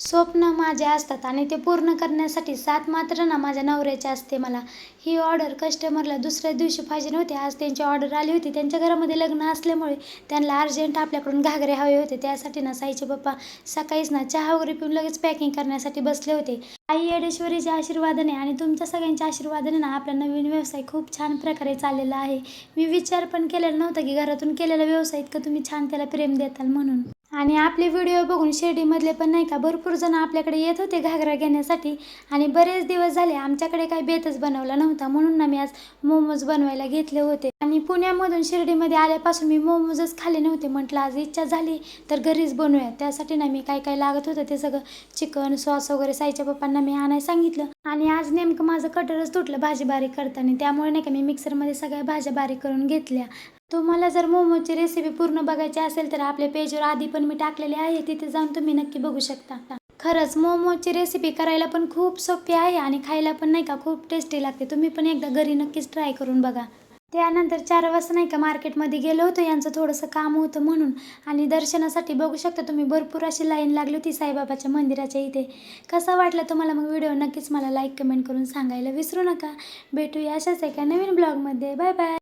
स्वप्न माझे असतात आणि ते पूर्ण करण्यासाठी साथ मात्र ना माझ्या नवऱ्याची असते मला. ही ऑर्डर कस्टमरला दुसऱ्या दिवशी पाहिजे नव्हती. आज त्यांची ऑर्डर आली होती. त्यांच्या घरामध्ये लग्न असल्यामुळे त्यांना अर्जंट आपल्याकडून घागरे हवे होते. त्यासाठी ना साईचे पप्पा सकाळीच ना चहा वगैरे पिऊन लगेच पॅकिंग करण्यासाठी बसले होते. आई येडेश्वरीच्या आशीर्वादाने आणि तुमच्या सगळ्यांच्या आशीर्वादाने ना आपला नवीन व्यवसाय खूप छान प्रकारे चाललेला आहे. मी विचार पण केलेला नव्हता की घरातून केलेला व्यवसाय इतकं तुम्ही छान त्याला प्रेम देताल म्हणून. आणि आपले व्हिडिओ बघून शिर्डीमधले पण नाही का भरपूर जण आपल्याकडे येत होते घागरा घेण्यासाठी. आणि बरेच दिवस झाले आमच्याकडे काही बेतच बनवला नव्हता, म्हणून ना मी आज मोमोज बनवायला घेतले होते. आणि पुण्यामधून शिर्डीमध्ये आल्यापासून मी मोमोजच खाल्ले नव्हते. म्हटलं आज इच्छा झाली तर घरीच बनवूया. त्यासाठी ना मी काय काय लागत होतं ते सगळं चिकन सॉस वगैरे साईच्या पप्पांना मी आणायला सांगितलं. आणि आज नेमकं माझं कटरच तुटलं भाजी बारीक करताना, त्यामुळे नाही का मी मिक्सरमध्ये सगळ्या भाज्या बारीक करून घेतल्या. तुम्हाला जर मोमोची रेसिपी पूर्ण बघायची असेल तर आपल्या पेजवर आधी पण मी टाकलेली आहे, तिथे जाऊन तुम्ही नक्की बघू शकता. खरंच मोमोची रेसिपी करायला पण खूप सोपी आहे आणि खायला पण नाही का खूप टेस्टी लागते. तुम्ही पण एकदा घरी नक्कीच ट्राय करून बघा. त्यानंतर 4 वाजता नाही का मार्केटमध्ये गेलो होतो, यांचं थोडंसं काम होतं म्हणून. आणि दर्शनासाठी बघू शकता तुम्ही भरपूर अशी लाईन लागली होती साईबाबाच्या मंदिराच्या इथे. कसा वाटला तुम्हाला मग व्हिडिओ नक्कीच मला लाईक कमेंट करून सांगायला विसरू नका. भेटूया अशाच एका नवीन ब्लॉगमध्ये. Bye bye.